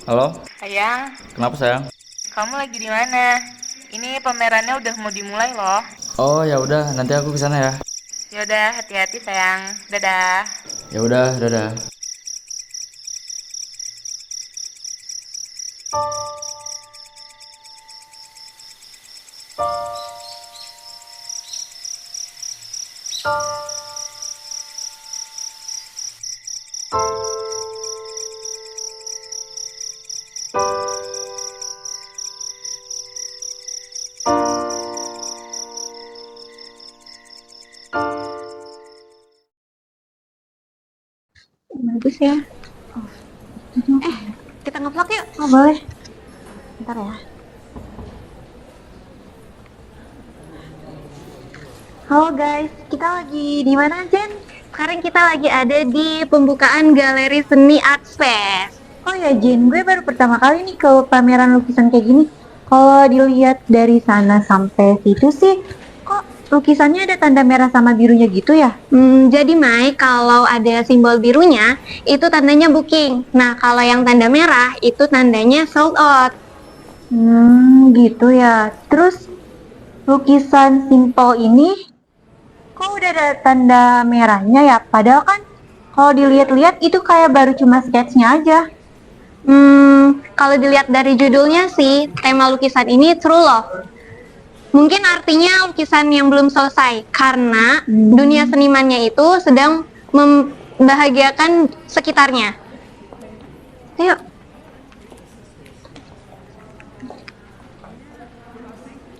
Halo, Sayang, kenapa sayang? kamu lagi di mana? Ini pamerannya udah mau dimulai loh. Oh ya udah, nanti aku kesana ya. Yaudah, hati-hati sayang. Dadah. Ya udah, dadah. Bagus ya. Eh, kita ngevlog yuk. Oh boleh. Ntar ya. Halo guys, kita lagi di mana Jen? Sekarang kita lagi ada di pembukaan Galeri Seni Art Space. Oh ya Jen, gue baru pertama kali nih ke pameran lukisan kayak gini. Kalau dilihat dari sana sampai situ sih, kok lukisannya ada tanda merah sama birunya gitu ya? Jadi Mai, kalau ada simbol birunya, itu tandanya booking. Nah, kalau yang tanda merah, itu tandanya sold out. Gitu ya. Terus lukisan simple ini kok udah ada tanda merahnya ya? Padahal kan kalau dilihat-lihat itu kayak baru cuma sketsnya aja. Kalau dilihat dari judulnya sih, tema lukisan ini True Love. Mungkin artinya lukisan yang belum selesai, karena dunia senimannya itu sedang membahagiakan sekitarnya. Ayo.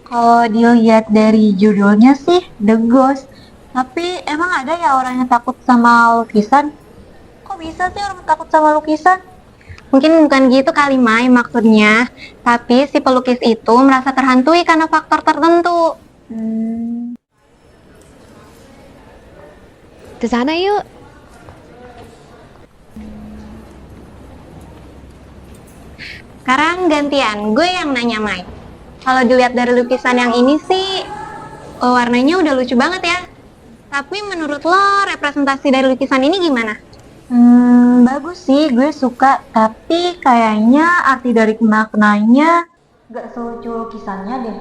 Kalau dilihat dari judulnya sih The Ghost. Tapi emang ada ya orang yang takut sama lukisan? Kok bisa sih orang takut sama lukisan? Mungkin bukan gitu kali Mai maksudnya, tapi si pelukis itu merasa terhantui karena faktor tertentu. Ke sana yuk. Sekarang gantian, gue yang nanya Mai. Kalau dilihat dari lukisan yang ini sih, warnanya udah lucu banget ya. Tapi menurut lo representasi dari lukisan ini gimana? Bagus sih, gue suka. Tapi kayaknya arti dari maknanya gak selucu lukisannya deh.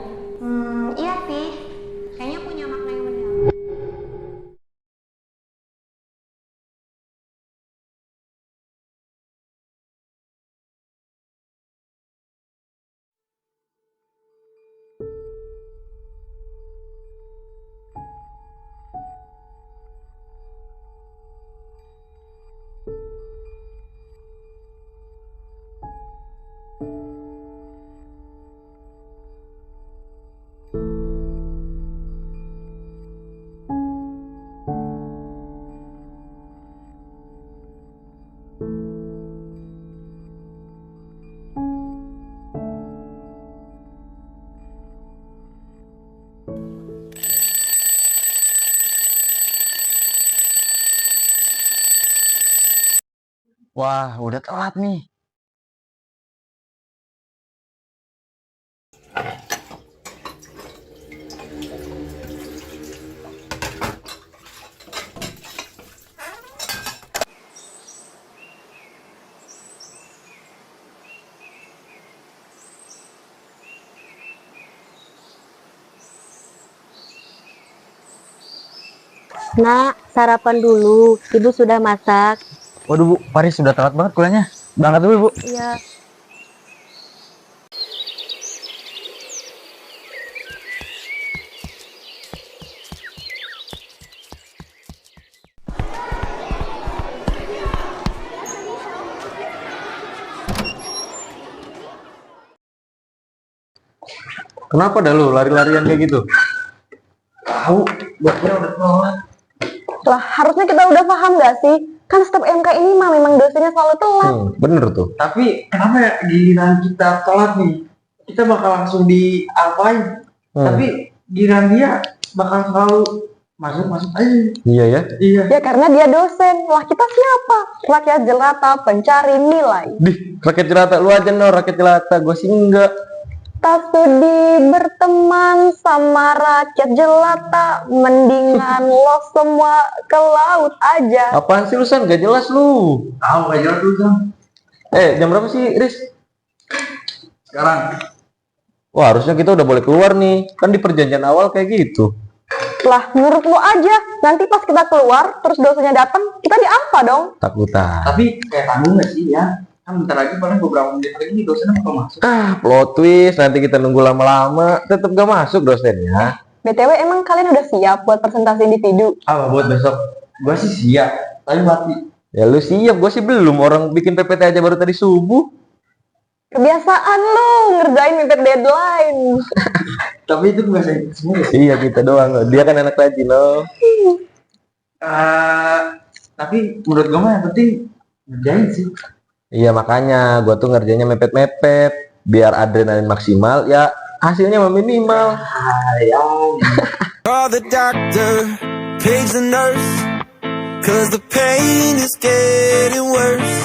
Iya sih, kayaknya punya makna yang mendalam. Wah, udah telat nih. Nak, sarapan dulu. Ibu sudah masak. Waduh Bu, Paris sudah telat banget kuliahnya. Berangkat dulu Bu. Iya. Kenapa dah lu lari-larian kayak gitu? Tahu, buatnya udah telat. Lah, harusnya kita udah paham gak sih? Kan step MK ini mah memang dosennya selalu telat. Bener tuh. Tapi kenapa ya giliran kita telat nih? Kita bakal langsung diapain? Tapi giliran dia bakal selalu masuk aja. Iya ya. Iya. Ya karena dia dosen. Lah kita siapa? Rakyat jelata pencari nilai. Dih, rakyat jelata lu aja no, rakyat jelata. Gue sih enggak. Tak sudi berteman sama rakyat jelata, mendingan lo semua ke laut aja. Apaan sih lu San? Gak jelas lu. Tahu gak jelas lu San. Jam berapa sih, Riz? Sekarang. Wah, harusnya kita udah boleh keluar nih. Kan di perjanjian awal kayak gitu. Lah, menurut lu aja. Nanti pas kita keluar, terus dosennya datang, kita diapa dong? Takutan. Tapi kayak tanggung gak sih ya? Kan bentar lagi paling beberapa menit lagi dosennya bakal masuk. Plot twist. Nanti kita nunggu lama-lama. Tetap gak masuk dosennya. BTW, emang kalian udah siap buat presentasi individu? Apa buat besok? Gua sih siap. Tapi mati. Ya lu siap, gue sih belum. Orang bikin PPT aja baru tadi subuh. Kebiasaan lu ngerjain mepet deadline. Tapi itu bahasa Inggris semua ya? Iya, kita doang loh. Dia kan anak rajin loh. Tapi menurut gue mah yang penting ngerjain sih. Iya, makanya gue tuh ngerjainnya mepet-mepet. Biar adrenalin maksimal, ya hasilnya minimal. Call the doctor, page the nurse, 'cause the pain is getting worse.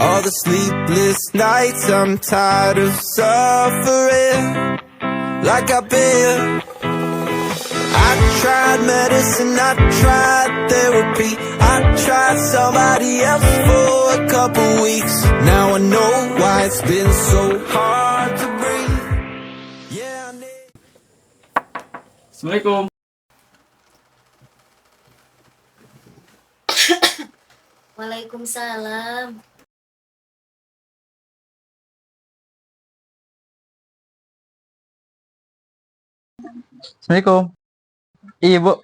All the sleepless nights, I'm tired of suffering like I've been. I tried medicine, I tried therapy, I tried somebody else for a couple weeks. Now I know why it's been so hard to breathe. Yeah, I need... Assalamualaikum. Waalaikumsalam. Assalamualaikum. Iya, Bu.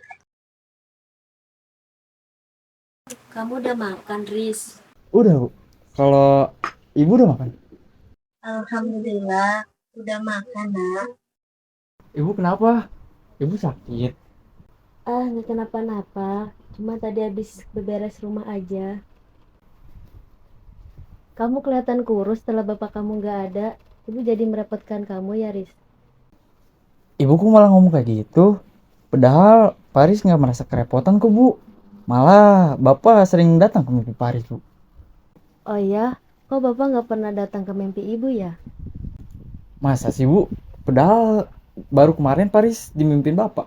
Kamu udah makan, Riz? Udah, Bu. Kalau Ibu udah makan? Alhamdulillah, udah makan, Nak. Ibu kenapa? Ibu sakit. Nggak kenapa-napa. Cuma tadi habis beberes rumah aja. Kamu kelihatan kurus setelah bapak kamu nggak ada. Ibu jadi merepotkan kamu ya, Riz? Ibu kok malah ngomong kayak gitu? Padahal Paris nggak merasa kerepotan kok, Bu. Malah Bapak sering datang ke mimpi Paris, Bu. Oh ya? Kok bapak nggak pernah datang ke mimpi ibu ya? Masa sih, Bu? Padahal baru kemarin Paris dimimpin Bapak.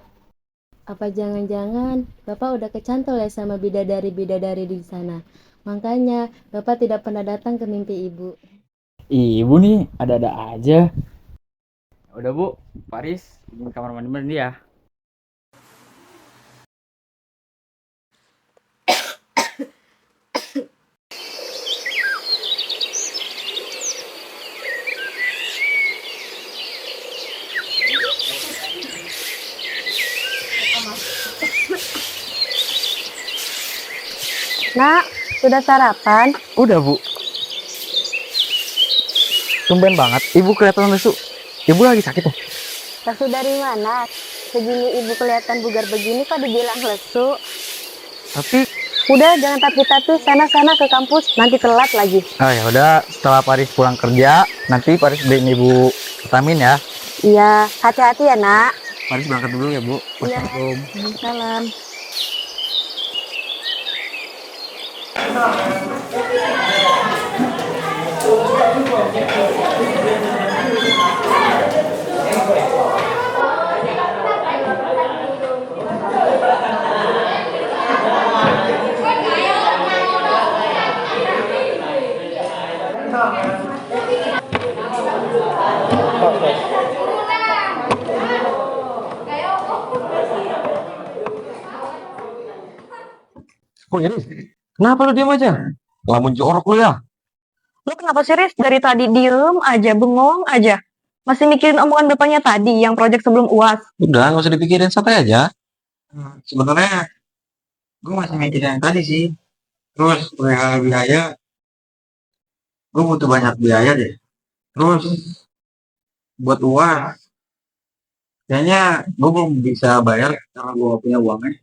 Apa jangan-jangan bapak udah kecantol ya sama bidadari-bidadari di sana? Makanya bapak tidak pernah datang ke mimpi ibu. Ibu nih ada-ada aja. Udah, Bu. Paris di kamar mandi ya. Nak, sudah sarapan? Udah, Bu. Tumben banget. Ibu kelihatan lesu. Ibu lagi sakit nih. Lesu dari mana? Segini ibu kelihatan bugar begini kok dibilang lesu? Tapi Udah, jangan tapi-tapi, sana-sana ke kampus, nanti telat lagi. ya udah, setelah Paris pulang kerja, nanti Paris beliin Ibu vitamin ya. Iya, hati-hati ya, Nak. Paris berangkat dulu ya, Bu. Iya. Assalamualaikum. Salam. Kok ini? Kenapa lu diam aja? Lamun jorok lu ya? Lu kenapa sih, Riz? Dari tadi diem aja, bengong aja. Masih mikirin omongan bapaknya tadi, yang proyek sebelum UAS. Udah, nggak usah dipikirin, santai aja. Sebenarnya gue masih mikirin yang tadi sih. Terus biaya, gue butuh banyak biaya deh. Terus buat uang, kayaknya gue belum bisa bayar karena gue gak punya uangnya.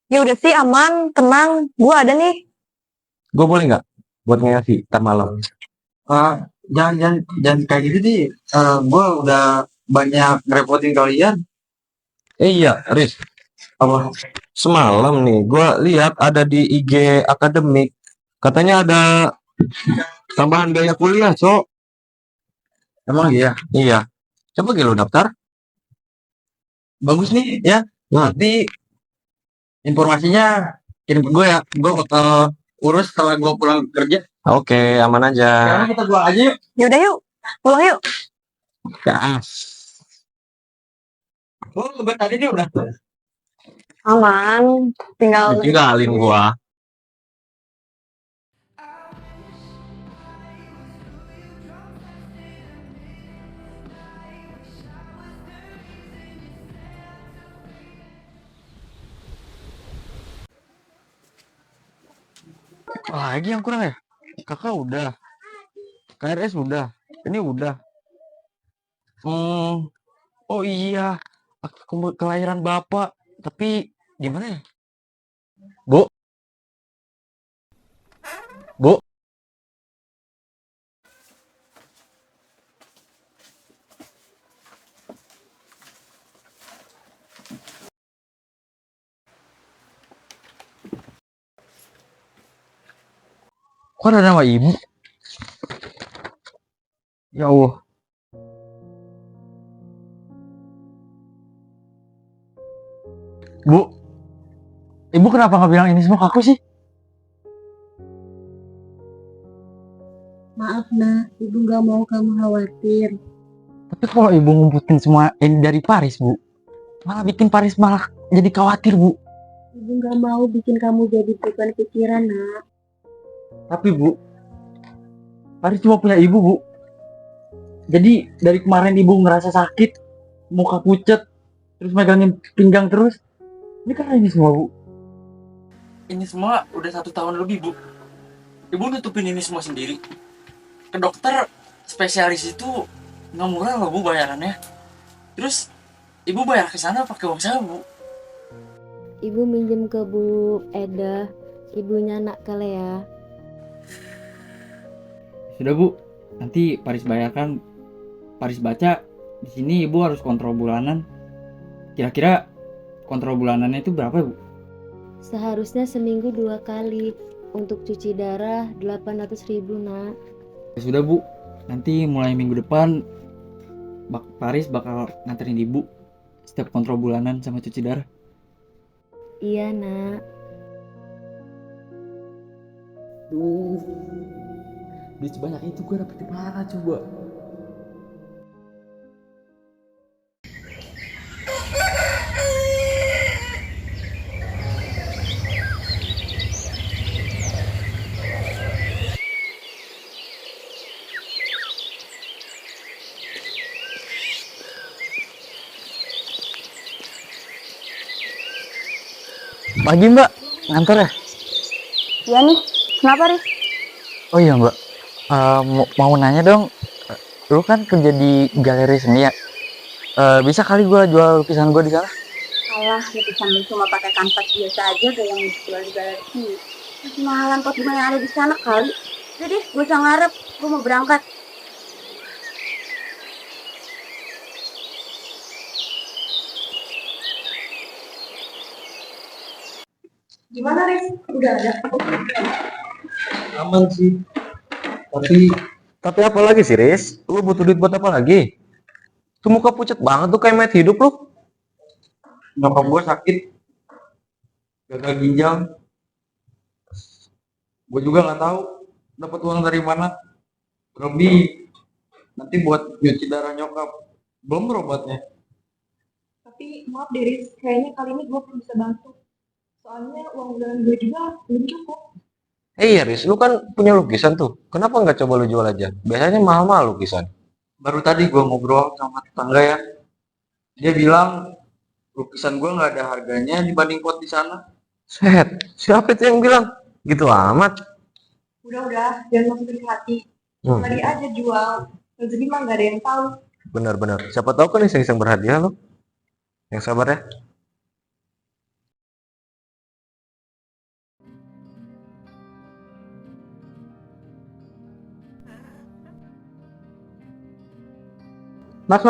Ya udah sih, aman, tenang. Gua ada nih. Gue boleh nggak buat ngasih ntar malam? Jangan kayak gitu sih. Gue udah banyak ngerepotin kalian. Iya, Riz. Apa? Semalam nih, gue lihat ada di IG akademik. Katanya ada tambahan biaya kuliah, Cok. Emang iya? Iya. Coba lu daftar. Bagus nih ya. Nanti informasinya kirim ke gue ya. Gue bakal urus setelah gue pulang kerja. Oke, aman aja. Sekarang kita pulang aja yuk. Yaudah yuk, pulang yuk. Gas. Oh, lebar tadi dia udah. Aman, tinggal Tinggalin gua. Lagi yang kurang ya? Kakak udah. KRS udah. Ini udah. Oh iya. Kelahiran bapak. Tapi gimana ya? Bu. Bu. Kok ada nama ibu? Ya Allah. Bu, ibu kenapa nggak bilang ini semua ke aku sih? Maaf nak, ibu nggak mau kamu khawatir. Tapi kalau ibu ngumputin semua ini dari Paris, Bu, malah bikin Paris malah jadi khawatir, Bu. Ibu nggak mau bikin kamu jadi beban pikiran nak. Tapi Bu, Paris cuma punya ibu, Bu. Jadi dari kemarin ibu ngerasa sakit, muka pucet, terus megangin pinggang terus. Ini karena ini semua, Bu. Ini semua udah 1 tahun lebih, Bu. Ibu nutupin ini semua sendiri. Ke dokter spesialis itu nggak murah loh, Bu, bayarannya. Terus ibu bayar ke sana pakai uang saya, Bu. Ibu minjem ke Bu Eda, ibunya Nak Kalea. Sudah, Bu. Nanti Paris bayarkan. Paris baca di sini ibu harus kontrol bulanan. Kira-kira kontrol bulanannya itu berapa, Bu? Seharusnya seminggu 2 kali. Untuk cuci darah 800.000 nak. Ya sudah, Bu. Nanti mulai minggu depan Paris bakal nganterin ibu setiap kontrol bulanan sama cuci darah. Iya nak. Duit sebanyak itu gue dapet di mana coba? Pagi Mbak, ngantor ya? Iya nih, kenapa Riz? Oh iya Mbak, mau nanya dong, lu kan kerja di galeri seni ya? Bisa kali gua jual lukisan gua di sana? Alah, lukisan lu cuma pakai kanvas biasa aja kayak yang dijual di galeri. Masih mahalan pot bunga yang ada di sana kali. Udah deh, gue usah ngarep, gue mau berangkat. Gimana Riz? Udah ada? Aman sih. Tapi apa lagi sih, Riz? Lu butuh duit buat apa lagi? Tuh muka pucat banget tuh kayak mayat hidup lu. Nyokap gue sakit. Gagal ginjal. Gue juga nggak tahu dapat uang dari mana. Lebih nanti buat nyuci darah nyokap. Belum berobatnya. Tapi maaf deh Riz, kayaknya kali ini gue belum bisa bantu. Soalnya uang bulanan gue juga belum cukup. Iya, Riz, lu kan punya lukisan tuh. Kenapa nggak coba lu jual aja? Biasanya mahal-mahal lukisan. Baru tadi gue ngobrol sama tetangga ya. Dia bilang lukisan gue nggak ada harganya dibanding pot di sana. Set, siapa itu yang bilang? Gitu amat. Udah, jangan masukin ke hati. Lagi aja jual. Rezeki mah nggak ada yang tahu. Benar-benar. Siapa tahu kan iseng-iseng berhadiah lo. Yang sabar ya. Mas.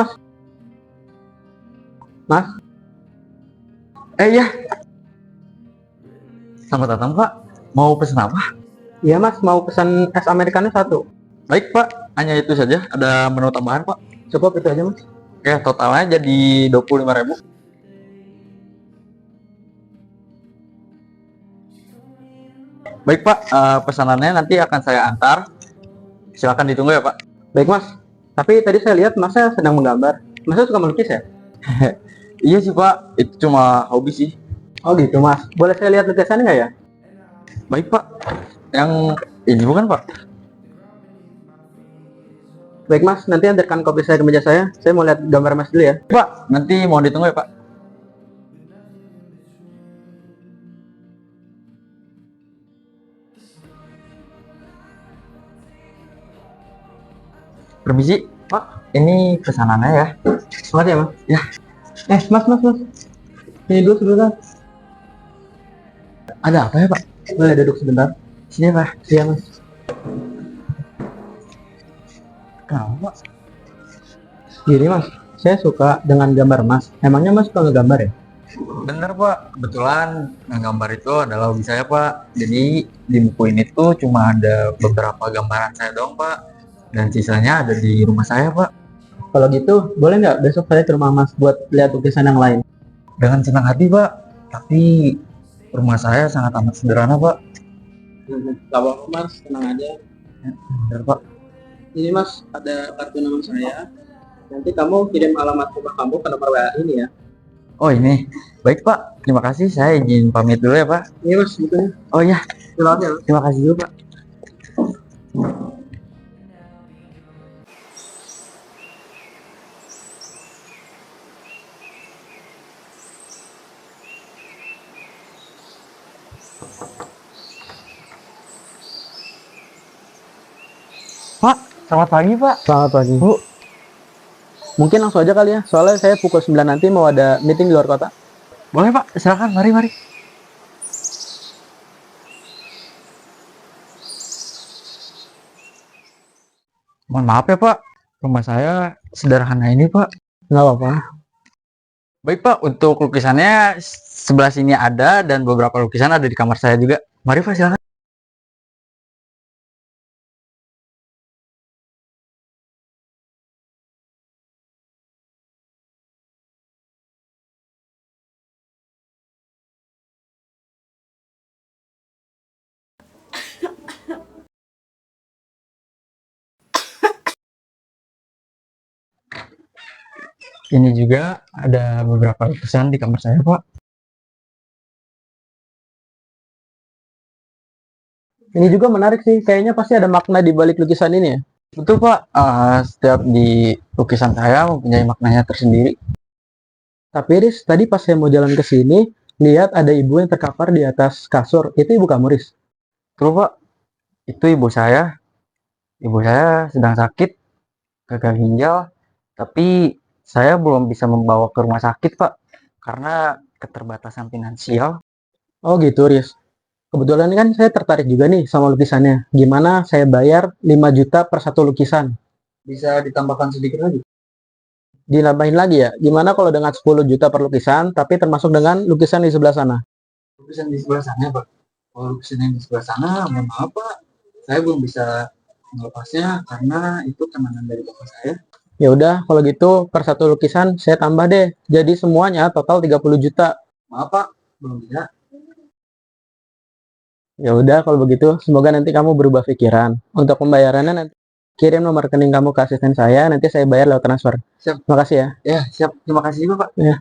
Iya. Selamat datang Pak, mau pesen apa? Iya mas, mau pesan es americano 1. Baik Pak, hanya itu saja, ada menu tambahan Pak. Cukup itu aja mas. Oke, totalnya jadi 25.000. Baik Pak, pesanannya nanti akan saya antar. Silakan ditunggu ya Pak. Baik Mas, tapi tadi saya lihat Masnya sedang menggambar. Masnya suka melukis ya? Iya sih Pak, itu cuma hobi sih. Oh gitu Mas, boleh saya lihat lukisannya nggak ya? Baik Pak, yang ini bukan Pak? Baik Mas, nanti antarkan kopi saya ke meja saya. Saya mau lihat gambar Mas dulu ya. Pak, nanti mohon ditunggu ya Pak. Permisi, Pak. Ini pesanannya ya. Makasih ya Mas. Ya. Mas. Ini dulu sebentar. Ada apa ya Pak? Boleh duduk sebentar. Sini Pak. Iya Mas. Kenapa Pak? Gini Mas, saya suka dengan gambar Mas. Emangnya Mas suka ngegambar ya? Bener Pak, kebetulan gambar itu adalah hobi saya Pak. Jadi di buku ini tuh cuma ada beberapa gambaran saya doang Pak. Dan sisanya ada di rumah saya Pak. Kalau gitu, boleh nggak besok saya ke rumah Mas buat lihat lukisan yang lain? Dengan senang hati Pak. Tapi rumah saya sangat amat sederhana Pak. Gak apa-apa Mas, tenang aja. Bener Pak. Ini Mas, ada kartu nama saya. Nanti kamu kirim alamat rumah kamu ke nomor WA ini ya. Oh ini, baik Pak. Terima kasih. Saya izin pamit dulu ya Pak. Ini Mas, bukunya. Oh iya, Silakan ya. terima kasih dulu Pak. Pak, selamat pagi Pak. Selamat pagi. Bu, Mungkin langsung aja kali ya, soalnya saya pukul 9 nanti mau ada meeting di luar kota. boleh Pak. Silakan, mari. Mohon maaf ya Pak. Rumah saya sederhana ini Pak. Nggak apa-apa. Baik Pak, untuk lukisannya sebelah sini ada dan beberapa lukisan ada di kamar saya juga. Mari Pak, silakan. Ini juga ada beberapa lukisan di kamar saya Pak. Ini juga menarik sih, kayaknya pasti ada makna di balik lukisan ini ya. Betul Pak, setiap di lukisan saya mempunyai maknanya tersendiri. Tapi Riz, tadi pas saya mau jalan ke sini, lihat ada ibu yang terkapar di atas kasur. Itu ibu kamu, Riz? Betul Pak, itu ibu saya. Ibu saya sedang sakit, gagal ginjal, tapi saya belum bisa membawa ke rumah sakit Pak, karena keterbatasan finansial. Oh gitu, Riz. Kebetulan kan saya tertarik juga nih sama lukisannya. Gimana saya bayar 5 juta per satu lukisan? Bisa ditambahkan sedikit lagi? Dinambahin lagi ya? Gimana kalau dengan 10 juta per lukisan, tapi termasuk dengan lukisan di sebelah sana? Lukisan di sebelah sana Pak. Kalau lukisan yang di sebelah sana, mohon maaf Pak, saya belum bisa melepasnya karena itu kenangan dari bapak saya. Ya udah, kalau gitu per satu lukisan saya tambah deh. Jadi semuanya total 30 juta. Maaf Pak, belum bisa. Ya udah kalau begitu, semoga nanti kamu berubah pikiran. Untuk pembayarannya nanti kirim nomor rekening kamu ke asisten saya, nanti saya bayar lewat transfer. Siap. Makasih ya. Ya, siap. Terima kasih juga Pak. Ya.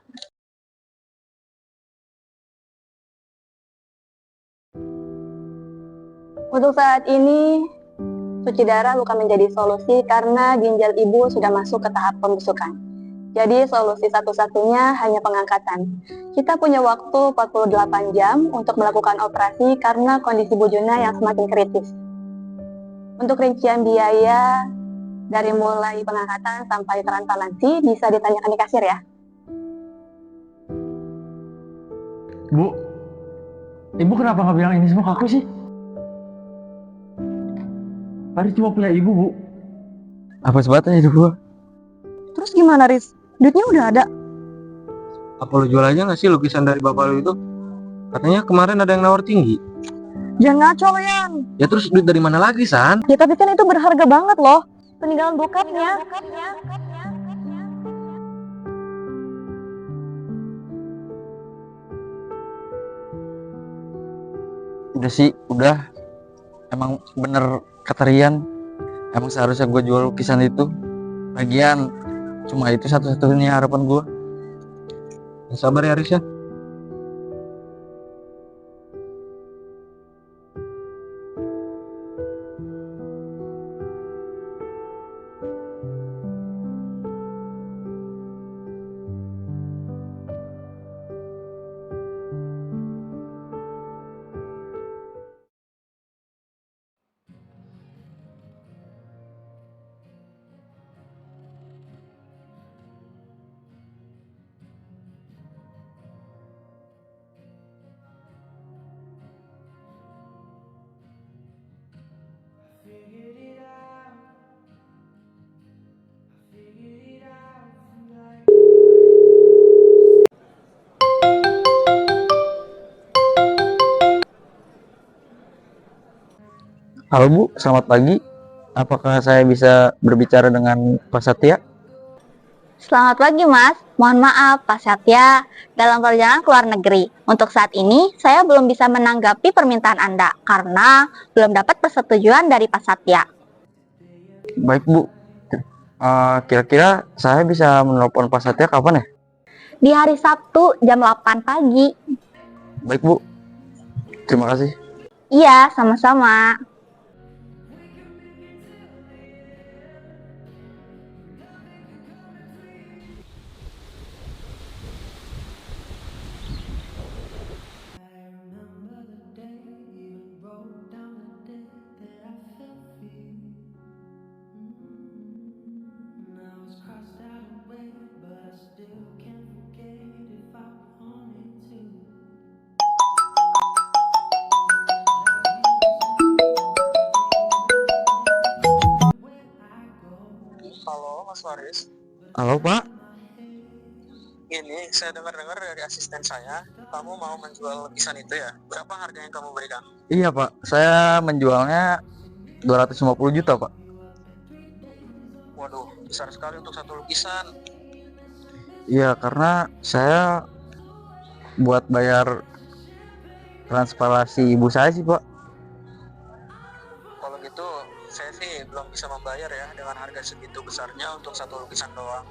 Untuk saat ini, cuci darah bukan menjadi solusi karena ginjal ibu sudah masuk ke tahap pembusukan. Jadi solusi satu-satunya hanya pengangkatan. Kita punya waktu 48 jam untuk melakukan operasi karena kondisi Bu Juna yang semakin kritis. Untuk rincian biaya dari mulai pengangkatan sampai transplantasi bisa ditanyakan di kasir ya. Bu, ibu kenapa nggak bilang ini semua ke aku sih? Paris cuma punya ibu, Bu. Apa sebatnya hidup gua? Terus gimana, Riz? Duitnya udah ada? Apa lu jual aja nggak sih lukisan dari bapak lu itu? Katanya kemarin ada yang nawar tinggi. Jangan ngaco, Yan. Ya terus duit dari mana lagi, San? Ya tapi kan itu berharga banget loh. Peninggalan bokapnya. Udah sih, udah. Emang bener kata Rian, emang seharusnya gue jual lukisan itu. Lagian cuma itu satu-satunya harapan gue. Sabar ya Aris ya. Halo Bu, selamat pagi. Apakah saya bisa berbicara dengan Pak Satya? Selamat pagi Mas, mohon maaf Pak Satya, dalam perjalanan ke luar negeri. Untuk saat ini, saya belum bisa menanggapi permintaan Anda karena belum dapat persetujuan dari Pak Satya. Baik Bu. Kira-kira saya bisa menelpon Pak Satya kapan ya? Di hari Sabtu jam 8 pagi. Baik Bu. Terima kasih. Iya, sama-sama. Halo Mas Faris. Halo Pak. Ini saya dengar-dengar dari asisten saya, kamu mau menjual lukisan itu ya? Berapa harga yang kamu berikan? Iya Pak, saya menjualnya 250 juta Pak. Waduh, besar sekali untuk satu lukisan. Iya, karena saya buat bayar transparansi ibu saya sih Pak. Kalau gitu, saya sih belum bisa membayar ya dengan harga segitu besarnya untuk satu lukisan doang.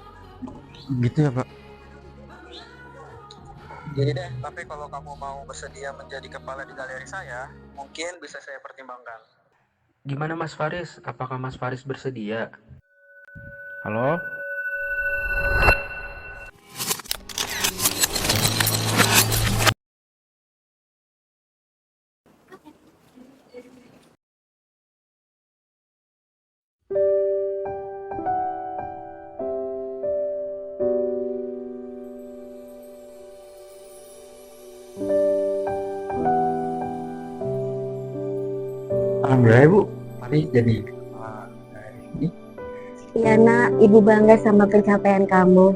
Gitu ya Pak. Jadi deh, tapi kalau kamu mau bersedia menjadi kepala di galeri saya, mungkin bisa saya pertimbangkan. Gimana Mas Faris? Apakah Mas Faris bersedia? Halo? Alhamdulillah ya Bu, Mari jadi kepala galeri ini. Iya nak, Ibu bangga sama pencapaian kamu.